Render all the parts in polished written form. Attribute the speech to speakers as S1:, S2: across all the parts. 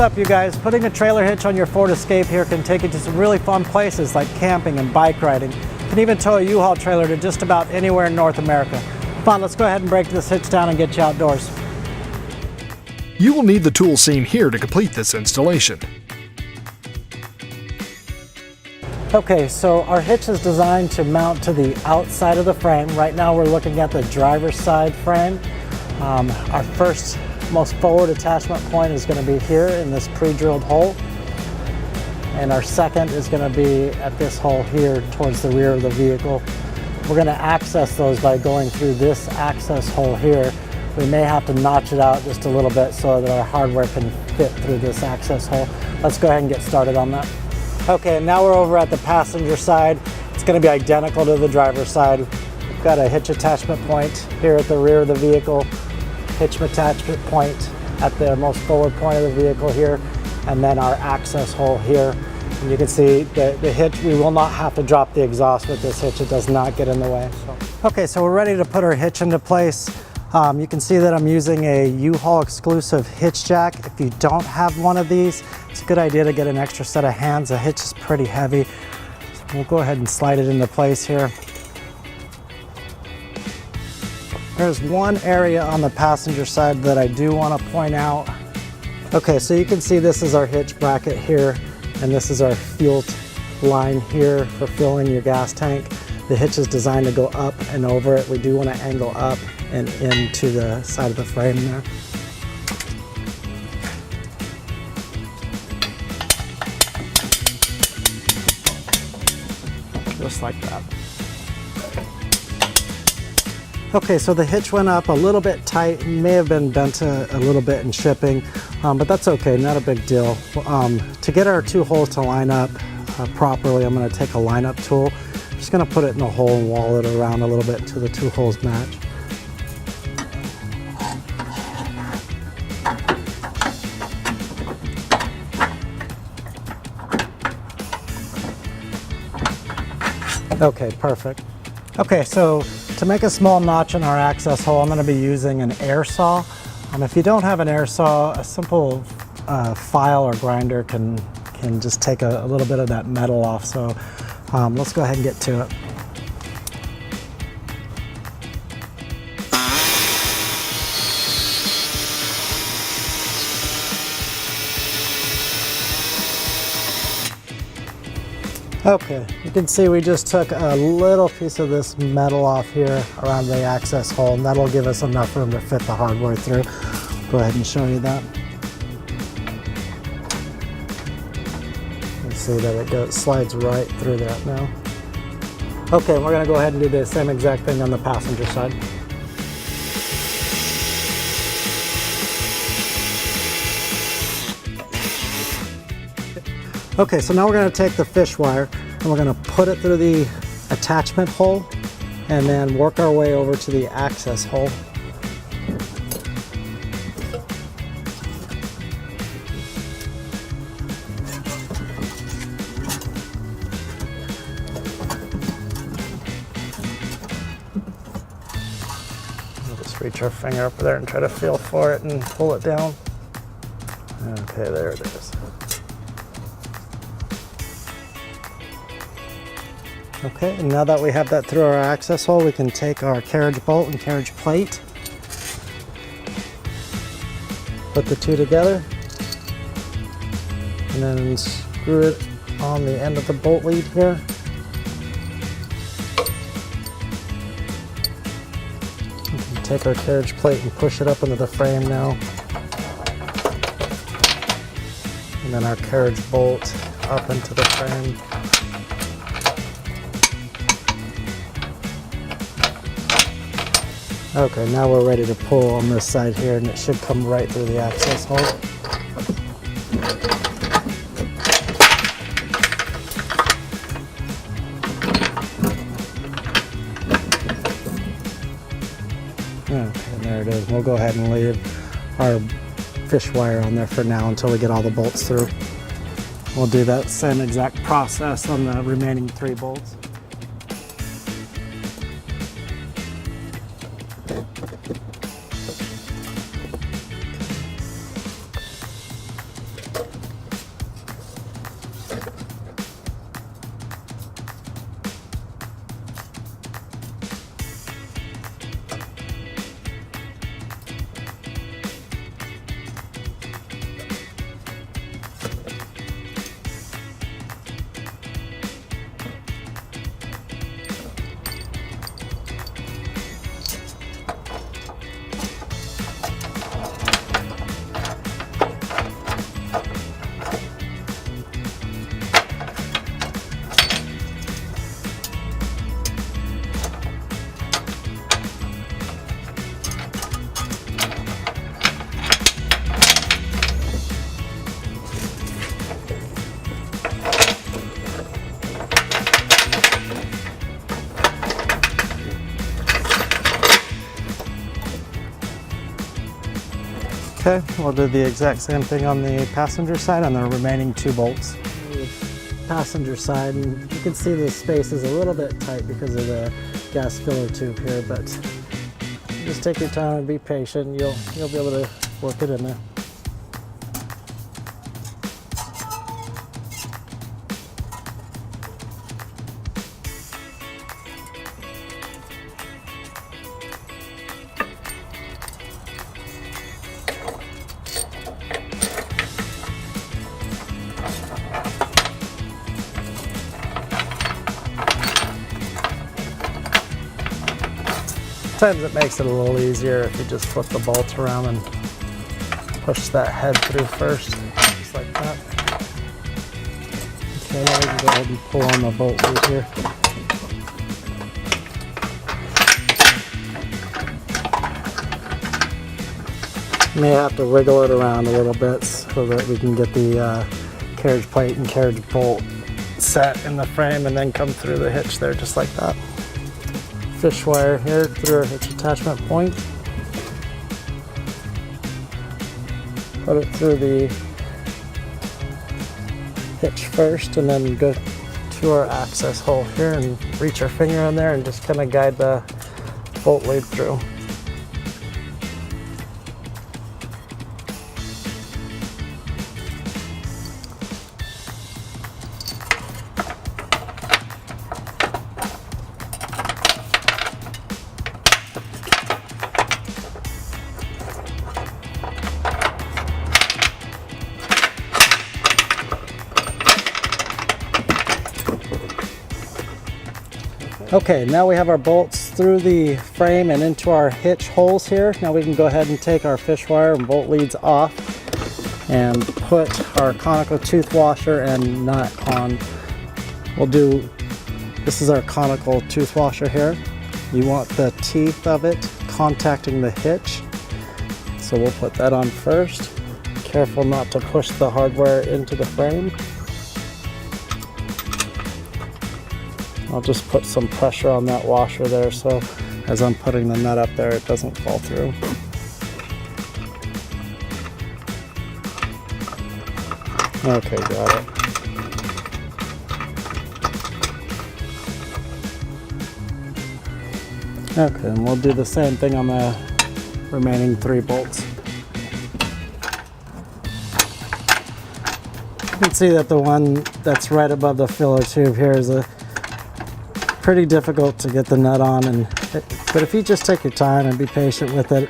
S1: up, you guys? Putting a trailer hitch on your Ford Escape here can take you to some really fun places like camping and bike riding. You can even tow a U-Haul trailer to just about anywhere in North America. Come on, let's go ahead and break this hitch down and get you outdoors.
S2: You will need the tools seen here to complete this installation.
S1: Okay, so our hitch is designed to mount to the outside of the frame. Right now we're looking at the driver's side frame. Our first most forward attachment point is going to be here in this pre-drilled hole. And our second is going to be at this hole here towards the rear of the vehicle. We're going to access those by going through this access hole here. We may have to notch it out just a little bit so that our hardware can fit through this access hole. Let's go ahead and get started on that. Okay, now we're over at the passenger side. It's going to be identical to the driver's side. We've got a hitch attachment point here at the rear of the vehicle, hitch attachment point at the most forward point of the vehicle here, and then our access hole here. And you can see the hitch, we will not have to drop the exhaust with this hitch. It does not get in the way. Okay, so we're ready to put our hitch into place. You can see that I'm using a U-Haul exclusive hitch jack. If you don't have one of these, it's a good idea to get an extra set of hands. The hitch is pretty heavy. So we'll go ahead and slide it into place here. There's one area on the passenger side that I do want to point out. Okay, so you can see this is our hitch bracket here, and this is our fuel line here for filling your gas tank. The hitch is designed to go up and over it. We do want to angle up and into the side of the frame there. Just like that. Okay, so the hitch went up a little bit tight, may have been bent a little bit in shipping, but that's okay, not a big deal. To get our two holes to line up properly, I'm going to take a line-up tool. I'm just going to put it in a hole and wall it around a little bit until the two holes match. Okay, perfect. Okay, so to make a small notch in our access hole, I'm going to be using an air saw. If you don't have an air saw, a simple file or grinder can just take a little bit of that metal off. So let's go ahead and get to it. Okay, you can see we just took a little piece of this metal off here around the access hole, and that'll give us enough room to fit the hardware through. Go ahead and show you that. You can see that it slides right through that now. Okay, we're going to go ahead and do the same exact thing on the passenger side. Okay, so now we're going to take the fish wire and we're going to put it through the attachment hole and then work our way over to the access hole. We'll just reach our finger up there and try to feel for it and pull it down. Okay, there it is. Okay, and now that we have that through our access hole, we can take our carriage bolt and carriage plate, put the two together, and then screw it on the end of the bolt lead here. We can take our carriage plate and push it up into the frame now. And then our carriage bolt up into the frame. Okay, now we're ready to pull on this side here, and it should come right through the access hole. Okay, there it is. We'll go ahead and leave our fish wire on there for now until we get all the bolts through. We'll do that same exact process on the remaining 3 bolts. Okay, we'll do the exact same thing on the passenger side on the remaining 2 bolts. The passenger side, and you can see the space is a little bit tight because of the gas filler tube here, but just take your time and be patient. You'll be able to work it in there. Sometimes it makes it a little easier if you just flip the bolt around and push that head through first, just like that. Okay, now we can go ahead and pull on the bolt loop here. You may have to wiggle it around a little bit so that we can get the carriage plate and carriage bolt set in the frame and then come through the hitch there just like that. Fish wire here through our hitch attachment point. Put it through the hitch first and then go to our access hole here and reach our finger in there and just kind of guide the bolt lead through. Okay, now we have our bolts through the frame and into our hitch holes here. Now we can go ahead and take our fish wire and bolt leads off and put our conical tooth washer and nut on. This is our conical tooth washer here. You want the teeth of it contacting the hitch. So we'll put that on first. Careful not to push the hardware into the frame. I'll just put some pressure on that washer there so as I'm putting the nut up there it doesn't fall through. Okay, got it. Okay, and we'll do the same thing on the remaining 3 bolts. You can see that the one that's right above the filler tube here is pretty difficult to get the nut on, but if you just take your time and be patient with it,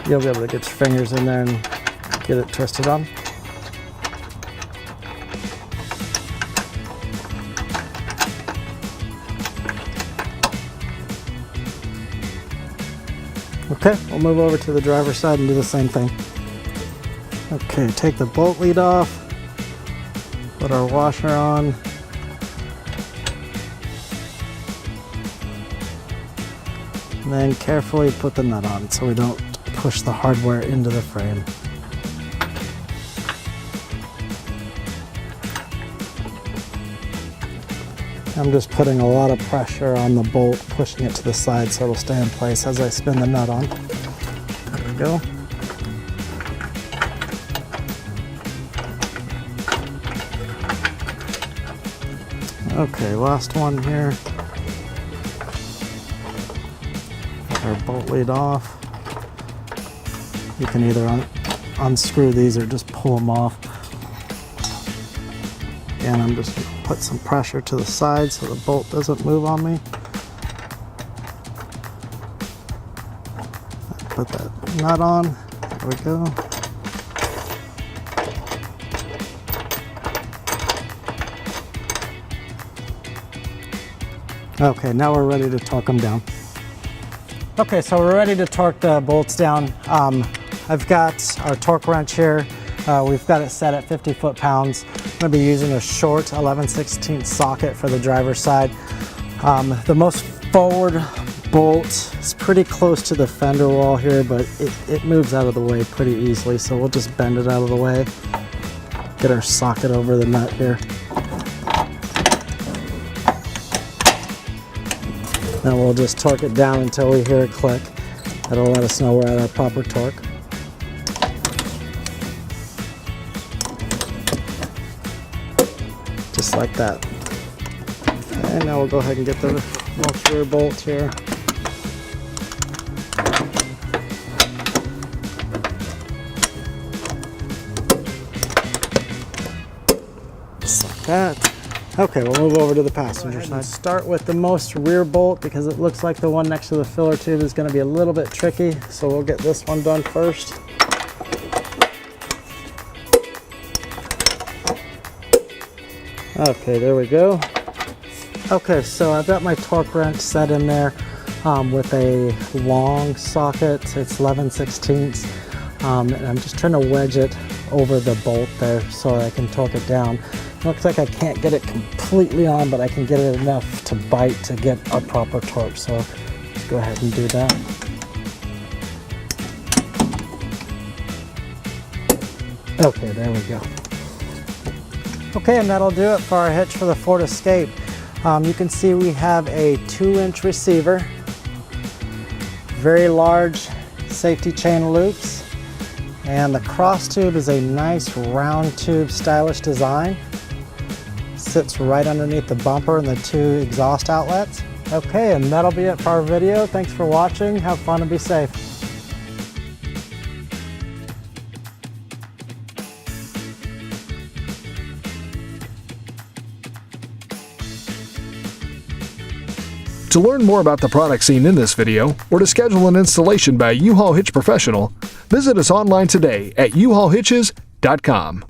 S1: you'll be able to get your fingers in there and get it twisted on. Okay, we'll move over to the driver's side and do the same thing. Okay, take the bolt lead off, put our washer on. And then carefully put the nut on so we don't push the hardware into the frame. I'm just putting a lot of pressure on the bolt, pushing it to the side so it'll stay in place as I spin the nut on. There we go. Okay, last one here. Our bolt lead off. You can either unscrew these or just pull them off. And I'm just going to put some pressure to the side so the bolt doesn't move on me. Put that nut on. There we go. Okay, now we're ready to torque them down. Okay, so we're ready to torque the bolts down. I've got our torque wrench here. We've got it set at 50 foot-pounds. I'm gonna be using a short 11/16 socket for the driver's side. The most forward bolt is pretty close to the fender wall here, but it moves out of the way pretty easily, so we'll just bend it out of the way. Get our socket over the nut here. And we'll just torque it down until we hear a click. That'll let us know we're at our proper torque. just like that. And now we'll go ahead and get the most rear bolts here. Just like that. Okay, we'll move over to the passenger side. Start with the most rear bolt because it looks like the one next to the filler tube is going to be a little bit tricky. So we'll get this one done first. Okay, there we go. Okay, so I've got my torque wrench set in there with a long socket. It's 11/16. And I'm just trying to wedge it over the bolt there so I can torque it down. It looks like I can't get it completely on, but I can get it enough to bite to get a proper torque. So let's go ahead and do that. Okay, there we go. Okay, and that'll do it for our hitch for the Ford Escape. You can see we have a 2-inch receiver, very large safety chain loops, and the cross tube is a nice round tube stylish design. Sits right underneath the bumper and the 2 exhaust outlets. Okay, and that'll be it for our video. Thanks for watching. Have fun and be safe.
S2: To learn more about the products seen in this video, or to schedule an installation by a U-Haul Hitch professional, visit us online today at uhaulhitches.com.